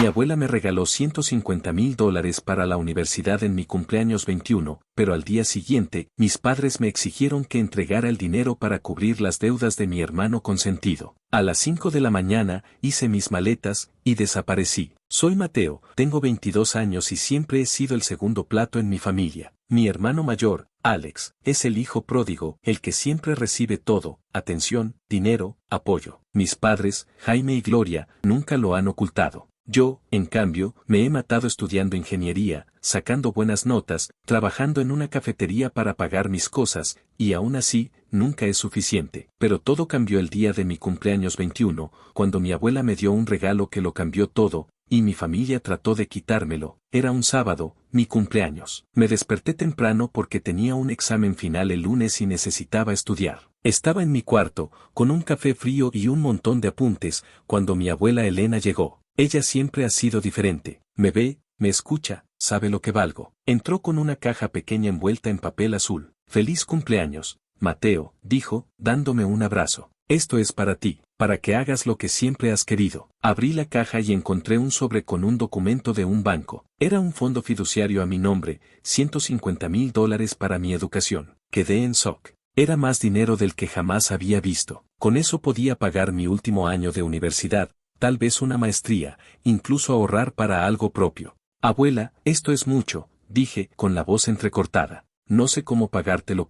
Mi abuela me regaló $150,000 para la universidad en mi cumpleaños 21, pero al día siguiente, mis padres me exigieron que entregara el dinero para cubrir las deudas de mi hermano consentido. A las 5 de la mañana, hice mis maletas, y desaparecí. Soy Mateo, tengo 22 años y siempre he sido el segundo plato en mi familia. Mi hermano mayor, Alex, es el hijo pródigo, el que siempre recibe todo, atención, dinero, apoyo. Mis padres, Jaime y Gloria, nunca lo han ocultado. Yo, en cambio, me he matado estudiando ingeniería, sacando buenas notas, trabajando en una cafetería para pagar mis cosas, y aún así, nunca es suficiente. Pero todo cambió el día de mi cumpleaños 21, cuando mi abuela me dio un regalo que lo cambió todo, y mi familia trató de quitármelo. Era un sábado, mi cumpleaños. Me desperté temprano porque tenía un examen final el lunes y necesitaba estudiar. Estaba en mi cuarto, con un café frío y un montón de apuntes, cuando mi abuela Elena llegó. Ella siempre ha sido diferente. Me ve, me escucha, sabe lo que valgo. Entró con una caja pequeña envuelta en papel azul. «Feliz cumpleaños, Mateo», dijo, dándome un abrazo. «Esto es para ti, para que hagas lo que siempre has querido». Abrí la caja y encontré un sobre con un documento de un banco. Era un fondo fiduciario a mi nombre, $150,000 para mi educación. Quedé en shock. Era más dinero del que jamás había visto. Con eso podía pagar mi último año de universidad, tal vez una maestría, incluso ahorrar para algo propio. «Abuela, esto es mucho», dije, con la voz entrecortada. «No sé cómo pagártelo.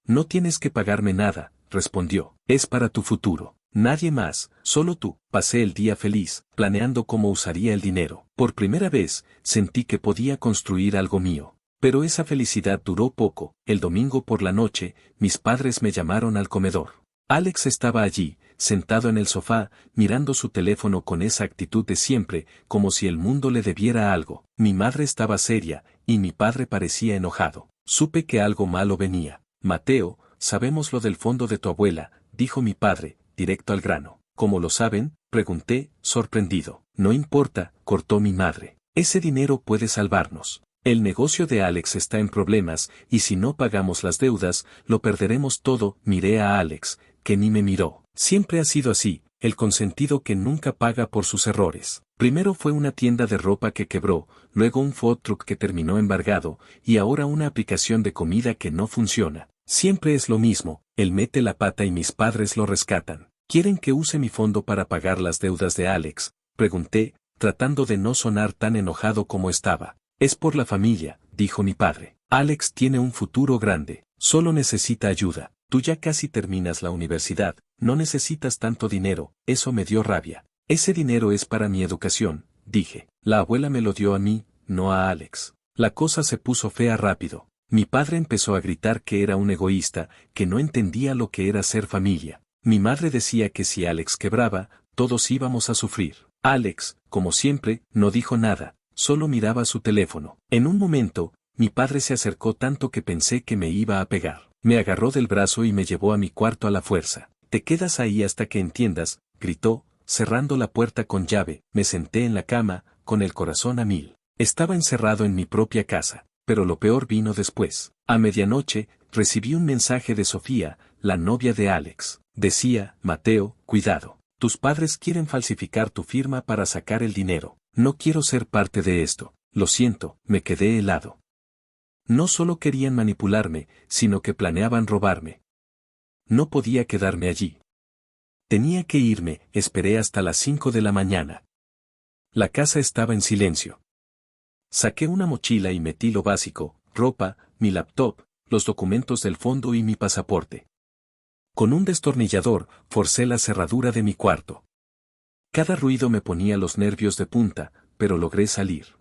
No tienes que pagarme nada», respondió. «Es para tu futuro. Nadie más, solo tú». Pasé el día feliz, planeando cómo usaría el dinero. Por primera vez, sentí que podía construir algo mío. Pero esa felicidad duró poco. El domingo por la noche, mis padres me llamaron al comedor. Alex estaba allí, sentado en el sofá, mirando su teléfono con esa actitud de siempre, como si el mundo le debiera algo. Mi madre estaba seria, y mi padre parecía enojado. Supe que algo malo venía. «Mateo, sabemos lo del fondo de tu abuela», dijo mi padre, directo al grano. «¿Cómo lo saben?», pregunté, sorprendido. «No importa», cortó mi madre. «Ese dinero puede salvarnos. El negocio de Alex está en problemas, y si no pagamos las deudas, lo perderemos todo». Miré a Alex, que ni me miró. Siempre ha sido así, el consentido que nunca paga por sus errores. Primero fue una tienda de ropa que quebró, luego un food truck que terminó embargado, y ahora una aplicación de comida que no funciona. Siempre es lo mismo, él mete la pata y mis padres lo rescatan. «¿Quieren que use mi fondo para pagar las deudas de Alex?», pregunté, tratando de no sonar tan enojado como estaba. «Es por la familia», dijo mi padre. «Alex tiene un futuro grande, solo necesita ayuda. Tú ya casi terminas la universidad, no necesitas tanto dinero». Eso me dio rabia. «Ese dinero es para mi educación», dije. «La abuela me lo dio a mí, no a Alex». La cosa se puso fea rápido. Mi padre empezó a gritar que era un egoísta, que no entendía lo que era ser familia. Mi madre decía que si Alex quebraba, todos íbamos a sufrir. Alex, como siempre, no dijo nada, solo miraba su teléfono. En un momento, mi padre se acercó tanto que pensé que me iba a pegar. Me agarró del brazo y me llevó a mi cuarto a la fuerza. «Te quedas ahí hasta que entiendas», gritó, cerrando la puerta con llave. Me senté en la cama, con el corazón a mil. Estaba encerrado en mi propia casa, pero lo peor vino después. A medianoche, recibí un mensaje de Sofía, la novia de Alex. Decía: «Mateo, cuidado. Tus padres quieren falsificar tu firma para sacar el dinero. No quiero ser parte de esto». Lo siento, me quedé helado. No solo querían manipularme, sino que planeaban robarme. No podía quedarme allí. Tenía que irme. Esperé hasta las 5 de la mañana. La casa estaba en silencio. Saqué una mochila y metí lo básico: ropa, mi laptop, los documentos del fondo y mi pasaporte. Con un destornillador, forcé la cerradura de mi cuarto. Cada ruido me ponía los nervios de punta, pero logré salir.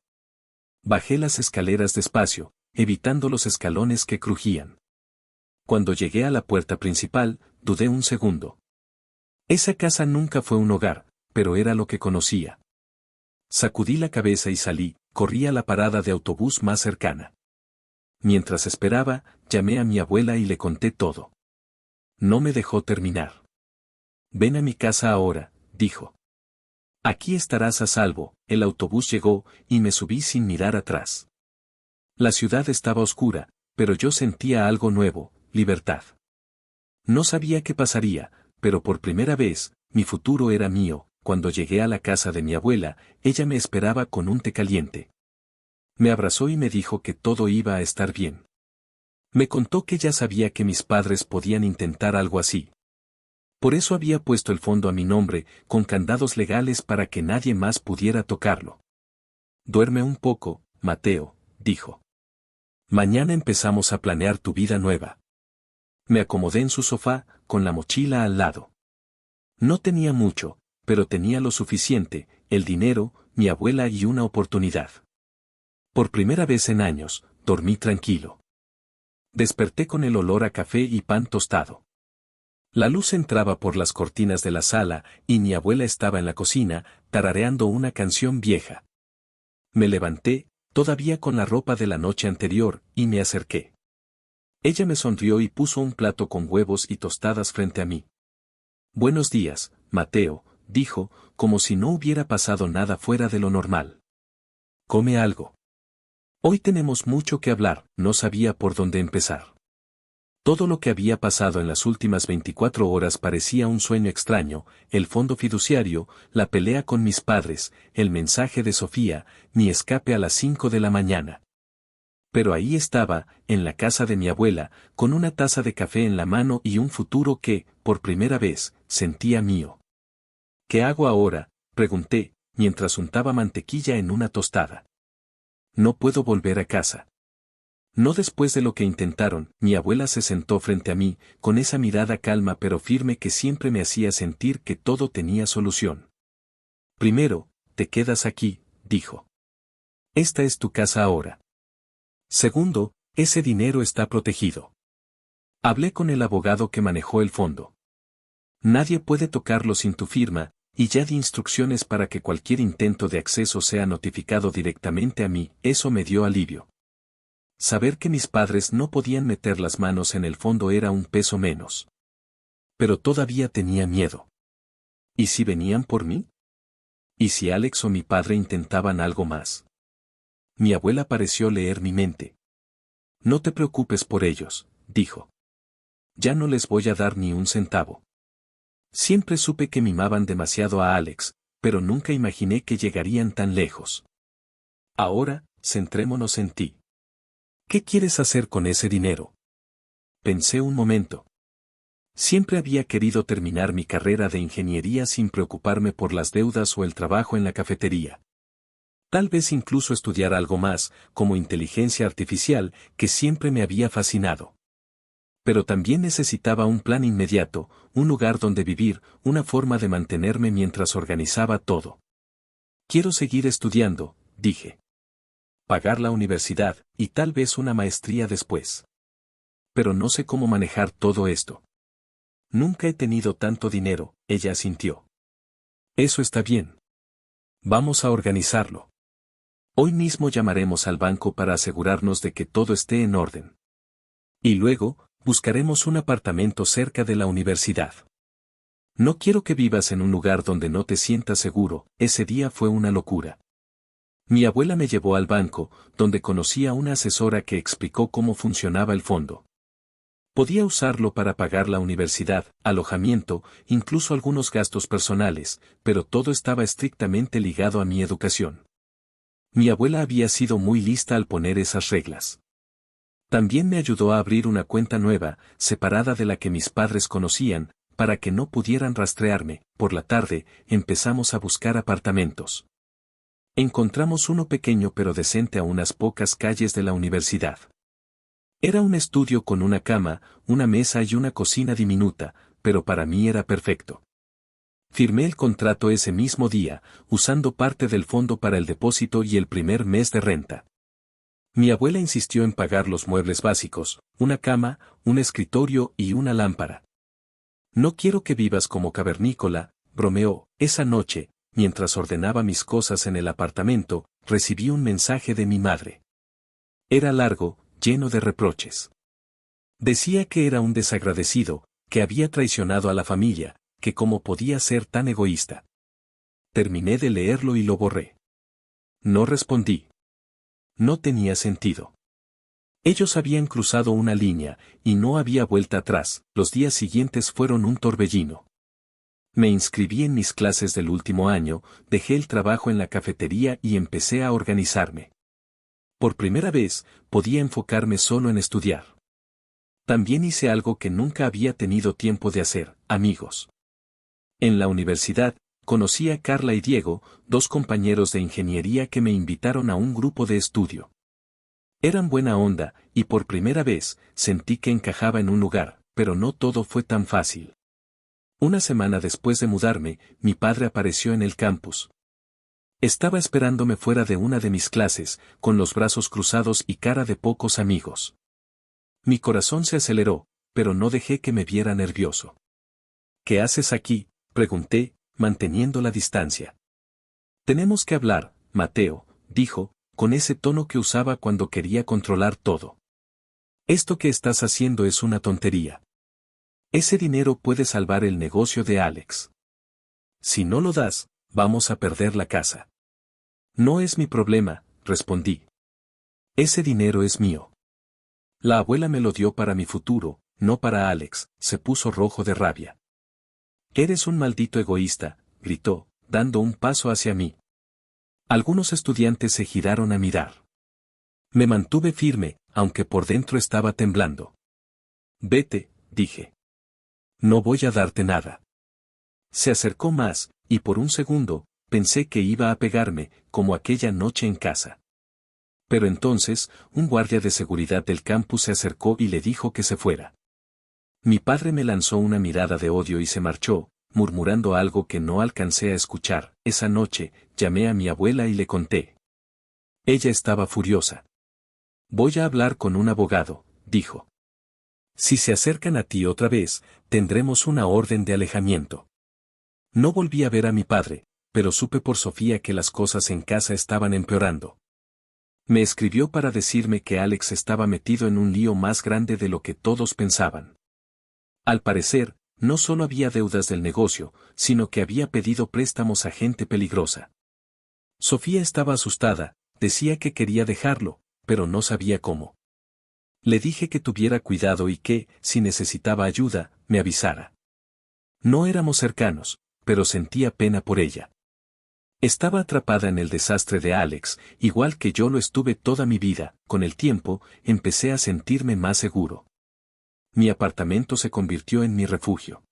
Bajé las escaleras despacio, evitando los escalones que crujían. Cuando llegué a la puerta principal, dudé un segundo. Esa casa nunca fue un hogar, pero era lo que conocía. Sacudí la cabeza y salí, corrí a la parada de autobús más cercana. Mientras esperaba, llamé a mi abuela y le conté todo. No me dejó terminar. «Ven a mi casa ahora», dijo. «Aquí estarás a salvo». El autobús llegó, y me subí sin mirar atrás. La ciudad estaba oscura, pero yo sentía algo nuevo: libertad. No sabía qué pasaría, pero por primera vez, mi futuro era mío, cuando llegué a la casa de mi abuela, ella me esperaba con un té caliente. Me abrazó y me dijo que todo iba a estar bien. Me contó que ya sabía que mis padres podían intentar algo así. Por eso había puesto el fondo a mi nombre, con candados legales para que nadie más pudiera tocarlo. Duerme un poco, Mateo, dijo. Mañana empezamos a planear tu vida nueva. Me acomodé en su sofá, con la mochila al lado. No tenía mucho, pero tenía lo suficiente, el dinero, mi abuela y una oportunidad. Por primera vez en años, dormí tranquilo. Desperté con el olor a café y pan tostado. La luz entraba por las cortinas de la sala, y mi abuela estaba en la cocina, tarareando una canción vieja. Me levanté, todavía con la ropa de la noche anterior, y me acerqué. Ella me sonrió y puso un plato con huevos y tostadas frente a mí. Buenos días, Mateo, dijo, como si no hubiera pasado nada fuera de lo normal. Come algo. Hoy tenemos mucho que hablar, no sabía por dónde empezar. Todo lo que había pasado en las últimas 24 horas parecía un sueño extraño, el fondo fiduciario, la pelea con mis padres, el mensaje de Sofía, mi escape a las 5 de la mañana. Pero ahí estaba, en la casa de mi abuela, con una taza de café en la mano y un futuro que, por primera vez, sentía mío. ¿Qué hago ahora?, pregunté, mientras untaba mantequilla en una tostada. No puedo volver a casa. No después de lo que intentaron. Mi abuela se sentó frente a mí, con esa mirada calma pero firme que siempre me hacía sentir que todo tenía solución. Primero, te quedas aquí, dijo. Esta es tu casa ahora. Segundo, ese dinero está protegido. Hablé con el abogado que manejó el fondo. Nadie puede tocarlo sin tu firma, y ya di instrucciones para que cualquier intento de acceso sea notificado directamente a mí. Eso me dio alivio. Saber que mis padres no podían meter las manos en el fondo era un peso menos. Pero todavía tenía miedo. ¿Y si venían por mí? ¿Y si Alex o mi padre intentaban algo más? Mi abuela pareció leer mi mente. No te preocupes por ellos, dijo. Ya no les voy a dar ni un centavo. Siempre supe que mimaban demasiado a Alex, pero nunca imaginé que llegarían tan lejos. Ahora, centrémonos en ti. ¿Qué quieres hacer con ese dinero? Pensé un momento. Siempre había querido terminar mi carrera de ingeniería sin preocuparme por las deudas o el trabajo en la cafetería. Tal vez incluso estudiar algo más, como inteligencia artificial, que siempre me había fascinado. Pero también necesitaba un plan inmediato, un lugar donde vivir, una forma de mantenerme mientras organizaba todo. Quiero seguir estudiando, dije. Pagar la universidad, y tal vez una maestría después. Pero no sé cómo manejar todo esto. Nunca he tenido tanto dinero, ella asintió. Eso está bien. Vamos a organizarlo. Hoy mismo llamaremos al banco para asegurarnos de que todo esté en orden. Y luego, buscaremos un apartamento cerca de la universidad. No quiero que vivas en un lugar donde no te sientas seguro. Ese día fue una locura. Mi abuela me llevó al banco, donde conocí a una asesora que explicó cómo funcionaba el fondo. Podía usarlo para pagar la universidad, alojamiento, incluso algunos gastos personales, pero todo estaba estrictamente ligado a mi educación. Mi abuela había sido muy lista al poner esas reglas. También me ayudó a abrir una cuenta nueva, separada de la que mis padres conocían, para que no pudieran rastrearme. Por la tarde, empezamos a buscar apartamentos. Encontramos uno pequeño pero decente a unas pocas calles de la universidad. Era un estudio con una cama, una mesa y una cocina diminuta, pero para mí era perfecto. Firmé el contrato ese mismo día, usando parte del fondo para el depósito y el primer mes de renta. Mi abuela insistió en pagar los muebles básicos, una cama, un escritorio y una lámpara. No quiero que vivas como cavernícola, bromeó. Esa noche, mientras ordenaba mis cosas en el apartamento, recibí un mensaje de mi madre. Era largo, lleno de reproches. Decía que era un desagradecido, que había traicionado a la familia, que cómo podía ser tan egoísta. Terminé de leerlo y lo borré. No respondí. No tenía sentido. Ellos habían cruzado una línea, y no había vuelta atrás. Los días siguientes fueron un torbellino. Me inscribí en mis clases del último año, dejé el trabajo en la cafetería y empecé a organizarme. Por primera vez, podía enfocarme solo en estudiar. También hice algo que nunca había tenido tiempo de hacer, amigos. En la universidad, conocí a Carla y Diego, dos compañeros de ingeniería que me invitaron a un grupo de estudio. Eran buena onda, y por primera vez, sentí que encajaba en un lugar, pero no todo fue tan fácil. Una semana después de mudarme, mi padre apareció en el campus. Estaba esperándome fuera de una de mis clases, con los brazos cruzados y cara de pocos amigos. Mi corazón se aceleró, pero no dejé que me viera nervioso. ¿Qué haces aquí?, pregunté, manteniendo la distancia. Tenemos que hablar, Mateo, dijo, con ese tono que usaba cuando quería controlar todo. Esto que estás haciendo es una tontería. Ese dinero puede salvar el negocio de Alex. Si no lo das, vamos a perder la casa. No es mi problema, respondí. Ese dinero es mío. La abuela me lo dio para mi futuro, no para Alex, se puso rojo de rabia. Eres un maldito egoísta, gritó, dando un paso hacia mí. Algunos estudiantes se giraron a mirar. Me mantuve firme, aunque por dentro estaba temblando. Vete, dije. No voy a darte nada. Se acercó más, y por un segundo, pensé que iba a pegarme, como aquella noche en casa. Pero entonces, un guardia de seguridad del campus se acercó y le dijo que se fuera. Mi padre me lanzó una mirada de odio y se marchó, murmurando algo que no alcancé a escuchar. Esa noche, llamé a mi abuela y le conté. Ella estaba furiosa. Voy a hablar con un abogado, dijo. Si se acercan a ti otra vez, tendremos una orden de alejamiento. No volví a ver a mi padre, pero supe por Sofía que las cosas en casa estaban empeorando. Me escribió para decirme que Alex estaba metido en un lío más grande de lo que todos pensaban. Al parecer, no solo había deudas del negocio, sino que había pedido préstamos a gente peligrosa. Sofía estaba asustada, decía que quería dejarlo, pero no sabía cómo. Le dije que tuviera cuidado y que, si necesitaba ayuda, me avisara. No éramos cercanos, pero sentía pena por ella. Estaba atrapada en el desastre de Alex, igual que yo lo estuve toda mi vida. Con el tiempo, empecé a sentirme más seguro. Mi apartamento se convirtió en mi refugio.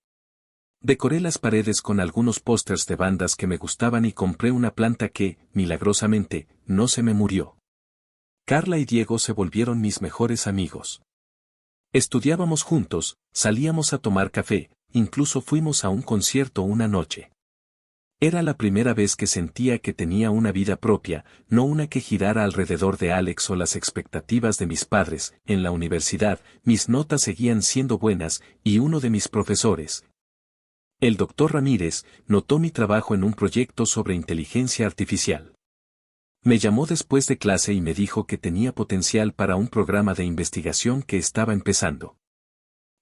Decoré las paredes con algunos pósters de bandas que me gustaban y compré una planta que, milagrosamente, no se me murió. Carla y Diego se volvieron mis mejores amigos. Estudiábamos juntos, salíamos a tomar café, incluso fuimos a un concierto una noche. Era la primera vez que sentía que tenía una vida propia, no una que girara alrededor de Alex o las expectativas de mis padres. En la universidad, mis notas seguían siendo buenas, y uno de mis profesores, el doctor Ramírez, notó mi trabajo en un proyecto sobre inteligencia artificial. Me llamó después de clase y me dijo que tenía potencial para un programa de investigación que estaba empezando.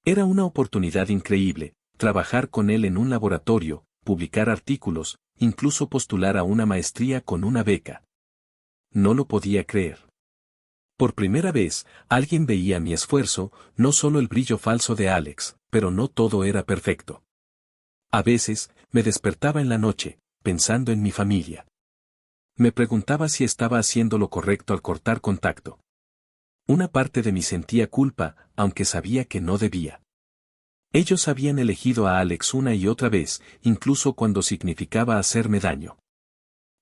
Era una oportunidad increíble, trabajar con él en un laboratorio, publicar artículos, incluso postular a una maestría con una beca. No lo podía creer. Por primera vez, alguien veía mi esfuerzo, no solo el brillo falso de Alex, pero no todo era perfecto. A veces, me despertaba en la noche, pensando en mi familia. Me preguntaba si estaba haciendo lo correcto al cortar contacto. Una parte de mí sentía culpa, aunque sabía que no debía. Ellos habían elegido a Alex una y otra vez, incluso cuando significaba hacerme daño.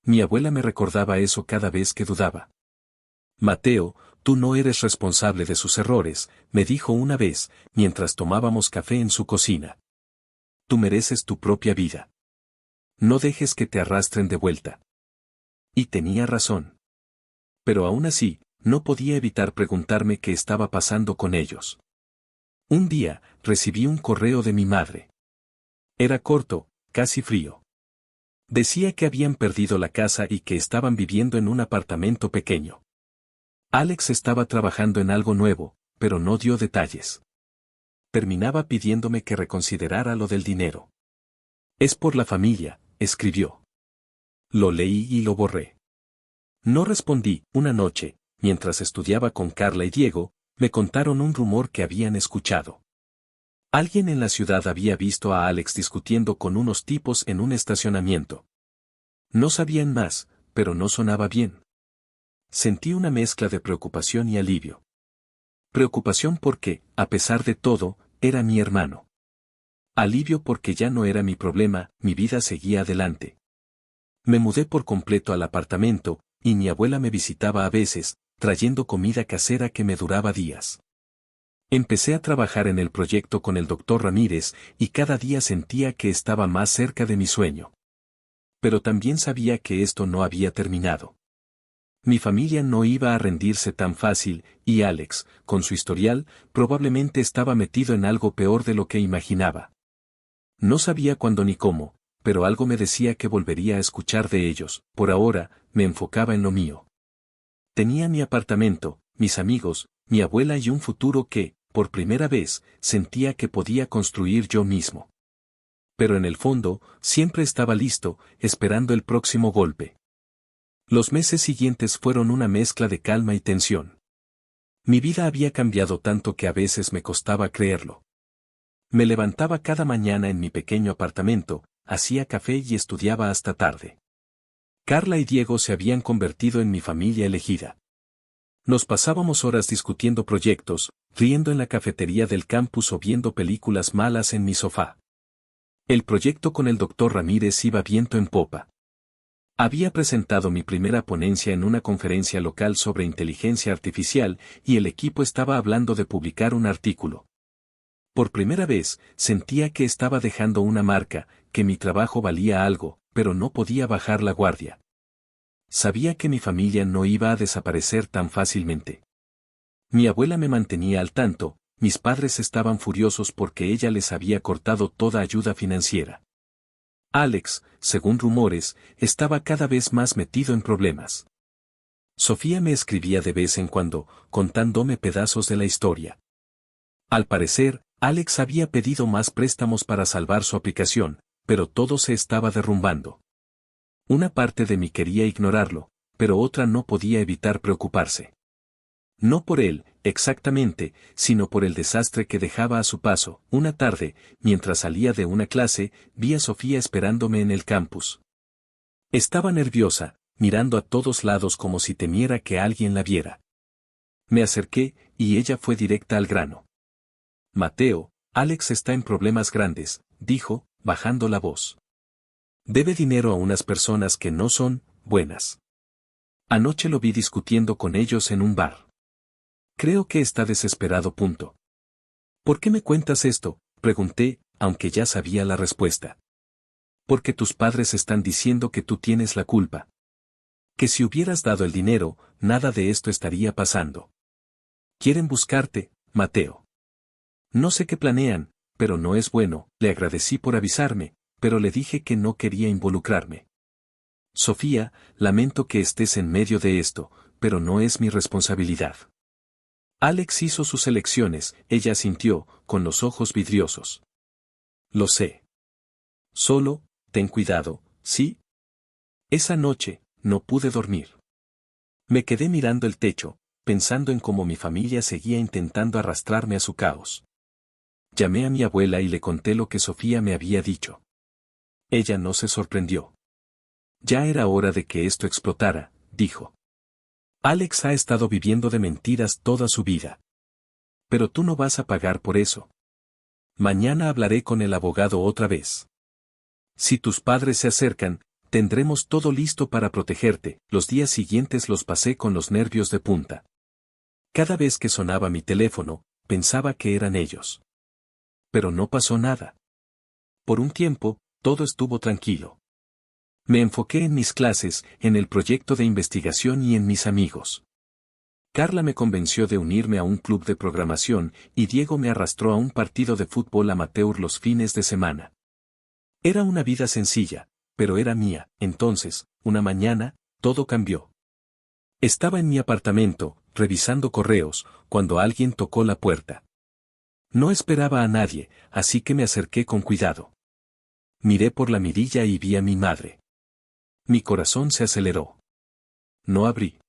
Mi abuela me recordaba eso cada vez que dudaba. Mateo, tú no eres responsable de sus errores, me dijo una vez, mientras tomábamos café en su cocina. Tú mereces tu propia vida. No dejes que te arrastren de vuelta. Y tenía razón. Pero aún así, no podía evitar preguntarme qué estaba pasando con ellos. Un día, recibí un correo de mi madre. Era corto, casi frío. Decía que habían perdido la casa y que estaban viviendo en un apartamento pequeño. Alex estaba trabajando en algo nuevo, pero no dio detalles. Terminaba pidiéndome que reconsiderara lo del dinero. Es por la familia, escribió. Lo leí y lo borré. No respondí. Una noche, mientras estudiaba con Carla y Diego, me contaron un rumor que habían escuchado. Alguien en la ciudad había visto a Alex discutiendo con unos tipos en un estacionamiento. No sabían más, pero no sonaba bien. Sentí una mezcla de preocupación y alivio. Preocupación porque, a pesar de todo, era mi hermano. Alivio porque ya no era mi problema, mi vida seguía adelante. Me mudé por completo al apartamento, y mi abuela me visitaba a veces, trayendo comida casera que me duraba días. Empecé a trabajar en el proyecto con el doctor Ramírez, y cada día sentía que estaba más cerca de mi sueño. Pero también sabía que esto no había terminado. Mi familia no iba a rendirse tan fácil, y Alex, con su historial, probablemente estaba metido en algo peor de lo que imaginaba. No sabía cuándo ni cómo, pero algo me decía que volvería a escuchar de ellos. Por ahora, me enfocaba en lo mío. Tenía mi apartamento, mis amigos, mi abuela y un futuro que, por primera vez, sentía que podía construir yo mismo. Pero en el fondo, siempre estaba listo, esperando el próximo golpe. Los meses siguientes fueron una mezcla de calma y tensión. Mi vida había cambiado tanto que a veces me costaba creerlo. Me levantaba cada mañana en mi pequeño apartamento, hacía café y estudiaba hasta tarde. Carla y Diego se habían convertido en mi familia elegida. Nos pasábamos horas discutiendo proyectos, riendo en la cafetería del campus o viendo películas malas en mi sofá. El proyecto con el doctor Ramírez iba viento en popa. Había presentado mi primera ponencia en una conferencia local sobre inteligencia artificial y el equipo estaba hablando de publicar un artículo. Por primera vez, sentía que estaba dejando una marca, que mi trabajo valía algo, pero no podía bajar la guardia. Sabía que mi familia no iba a desaparecer tan fácilmente. Mi abuela me mantenía al tanto, mis padres estaban furiosos porque ella les había cortado toda ayuda financiera. Alex, según rumores, estaba cada vez más metido en problemas. Sofía me escribía de vez en cuando, contándome pedazos de la historia. Al parecer, Alex había pedido más préstamos para salvar su aplicación, pero todo se estaba derrumbando. Una parte de mí quería ignorarlo, pero otra no podía evitar preocuparse. No por él, exactamente, sino por el desastre que dejaba a su paso. Una tarde, mientras salía de una clase, vi a Sofía esperándome en el campus. Estaba nerviosa, mirando a todos lados como si temiera que alguien la viera. Me acerqué, y ella fue directa al grano. Mateo, Alex está en problemas grandes, dijo, bajando la voz. Debe dinero a unas personas que no son buenas. Anoche lo vi discutiendo con ellos en un bar. Creo que está desesperado. ¿Por qué me cuentas esto?, pregunté, aunque ya sabía la respuesta. Porque tus padres están diciendo que tú tienes la culpa. Que si hubieras dado el dinero, nada de esto estaría pasando. Quieren buscarte, Mateo. No sé qué planean, pero no es bueno. Le agradecí por avisarme, pero le dije que no quería involucrarme. Sofía, lamento que estés en medio de esto, pero no es mi responsabilidad. Alex hizo sus elecciones, ella asintió, con los ojos vidriosos. Lo sé. Solo, ten cuidado, ¿sí? Esa noche, no pude dormir. Me quedé mirando el techo, pensando en cómo mi familia seguía intentando arrastrarme a su caos. Llamé a mi abuela y le conté lo que Sofía me había dicho. Ella no se sorprendió. Ya era hora de que esto explotara, dijo. Alex ha estado viviendo de mentiras toda su vida. Pero tú no vas a pagar por eso. Mañana hablaré con el abogado otra vez. Si tus padres se acercan, tendremos todo listo para protegerte. Los días siguientes los pasé con los nervios de punta. Cada vez que sonaba mi teléfono, pensaba que eran ellos. Pero no pasó nada. Por un tiempo, todo estuvo tranquilo. Me enfoqué en mis clases, en el proyecto de investigación y en mis amigos. Carla me convenció de unirme a un club de programación y Diego me arrastró a un partido de fútbol amateur los fines de semana. Era una vida sencilla, pero era mía. Entonces, una mañana, todo cambió. Estaba en mi apartamento, revisando correos, cuando alguien tocó la puerta. No esperaba a nadie, así que me acerqué con cuidado. Miré por la mirilla y vi a mi madre. Mi corazón se aceleró. No abrí.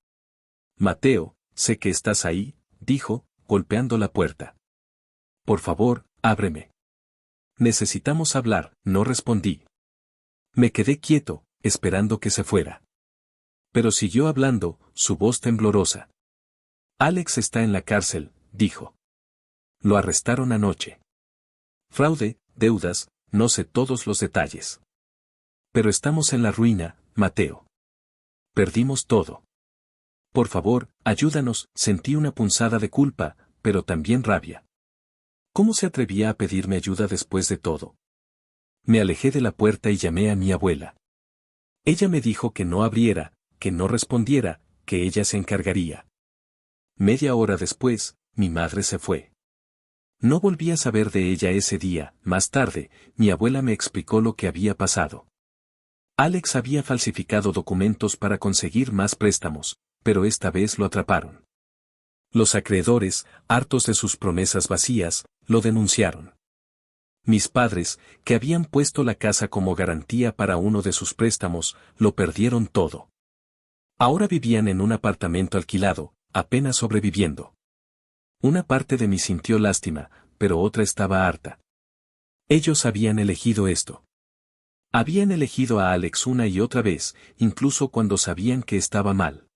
Mateo, sé que estás ahí, dijo, golpeando la puerta. Por favor, ábreme. Necesitamos hablar, no respondí. Me quedé quieto, esperando que se fuera. Pero siguió hablando, su voz temblorosa. Alex está en la cárcel, dijo. Lo arrestaron anoche. Fraude, deudas, no sé todos los detalles. Pero estamos en la ruina, Mateo. Perdimos todo. Por favor, ayúdanos, sentí una punzada de culpa, pero también rabia. ¿Cómo se atrevía a pedirme ayuda después de todo? Me alejé de la puerta y llamé a mi abuela. Ella me dijo que no abriera, que no respondiera, que ella se encargaría. Media hora después, mi madre se fue. No volví a saber de ella ese día. Más tarde, mi abuela me explicó lo que había pasado. Alex había falsificado documentos para conseguir más préstamos, pero esta vez lo atraparon. Los acreedores, hartos de sus promesas vacías, lo denunciaron. Mis padres, que habían puesto la casa como garantía para uno de sus préstamos, lo perdieron todo. Ahora vivían en un apartamento alquilado, apenas sobreviviendo. Una parte de mí sintió lástima, pero otra estaba harta. Ellos habían elegido esto. Habían elegido a Alex una y otra vez, incluso cuando sabían que estaba mal.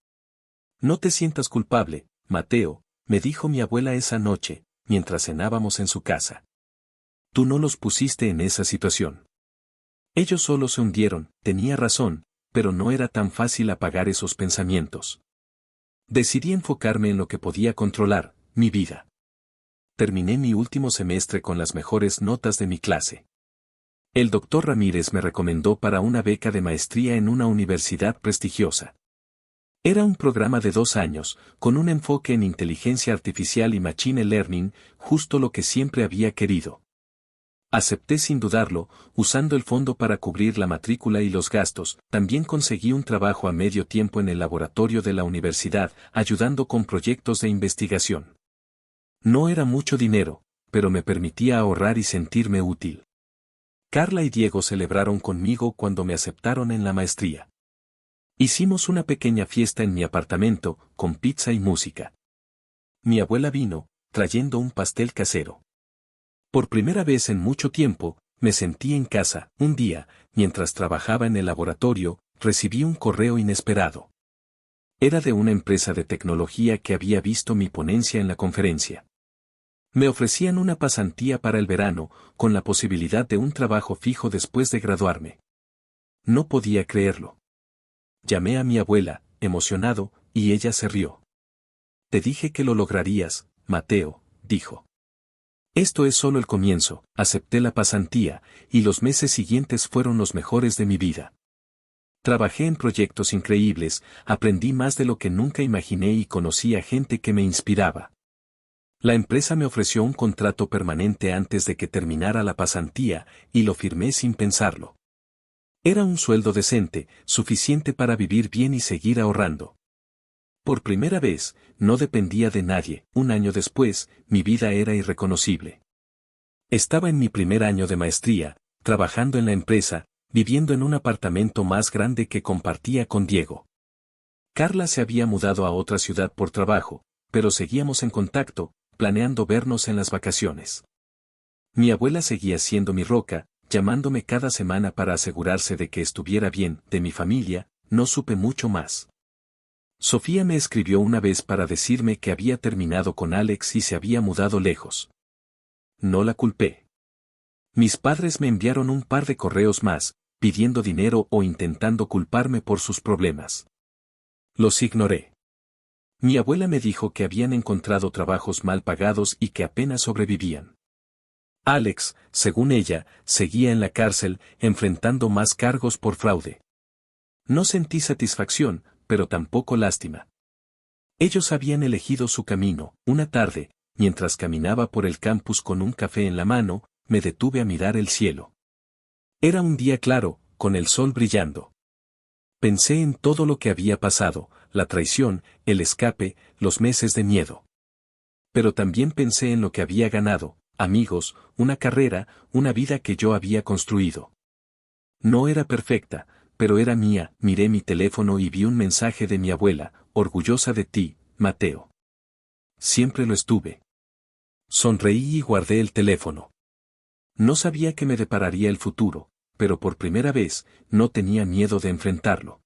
No te sientas culpable, Mateo, me dijo mi abuela esa noche, mientras cenábamos en su casa. Tú no los pusiste en esa situación. Ellos solo se hundieron, tenía razón, pero no era tan fácil apagar esos pensamientos. Decidí enfocarme en lo que podía controlar, mi vida. Terminé mi último semestre con las mejores notas de mi clase. El doctor Ramírez me recomendó para una beca de maestría en una universidad prestigiosa. Era un programa de 2 años, con un enfoque en inteligencia artificial y machine learning, justo lo que siempre había querido. Acepté sin dudarlo, usando el fondo para cubrir la matrícula y los gastos. También conseguí un trabajo a medio tiempo en el laboratorio de la universidad, ayudando con proyectos de investigación. No era mucho dinero, pero me permitía ahorrar y sentirme útil. Carla y Diego celebraron conmigo cuando me aceptaron en la maestría. Hicimos una pequeña fiesta en mi apartamento, con pizza y música. Mi abuela vino, trayendo un pastel casero. Por primera vez en mucho tiempo, me sentí en casa. Un día, mientras trabajaba en el laboratorio, recibí un correo inesperado. Era de una empresa de tecnología que había visto mi ponencia en la conferencia. Me ofrecían una pasantía para el verano, con la posibilidad de un trabajo fijo después de graduarme. No podía creerlo. Llamé a mi abuela, emocionado, y ella se rió. Te dije que lo lograrías, Mateo, dijo. Esto es solo el comienzo. Acepté la pasantía, y los meses siguientes fueron los mejores de mi vida. Trabajé en proyectos increíbles, aprendí más de lo que nunca imaginé y conocí a gente que me inspiraba. La empresa me ofreció un contrato permanente antes de que terminara la pasantía, y lo firmé sin pensarlo. Era un sueldo decente, suficiente para vivir bien y seguir ahorrando. Por primera vez, no dependía de nadie. Un año después, mi vida era irreconocible. Estaba en mi primer año de maestría, trabajando en la empresa, viviendo en un apartamento más grande que compartía con Diego. Carla se había mudado a otra ciudad por trabajo, pero seguíamos en contacto, planeando vernos en las vacaciones. Mi abuela seguía siendo mi roca, llamándome cada semana para asegurarse de que estuviera bien. De mi familia, no supe mucho más. Sofía me escribió una vez para decirme que había terminado con Alex y se había mudado lejos. No la culpé. Mis padres me enviaron un par de correos más, pidiendo dinero o intentando culparme por sus problemas. Los ignoré. Mi abuela me dijo que habían encontrado trabajos mal pagados y que apenas sobrevivían. Alex, según ella, seguía en la cárcel, enfrentando más cargos por fraude. No sentí satisfacción, pero tampoco lástima. Ellos habían elegido su camino. Una tarde, mientras caminaba por el campus con un café en la mano, me detuve a mirar el cielo. Era un día claro, con el sol brillando. Pensé en todo lo que había pasado, la traición, el escape, los meses de miedo. Pero también pensé en lo que había ganado, amigos, una carrera, una vida que yo había construido. No era perfecta, pero era mía. Miré mi teléfono y vi un mensaje de mi abuela, orgullosa de ti, Mateo. Siempre lo estuve. Sonreí y guardé el teléfono. No sabía qué me depararía el futuro, pero por primera vez, no tenía miedo de enfrentarlo.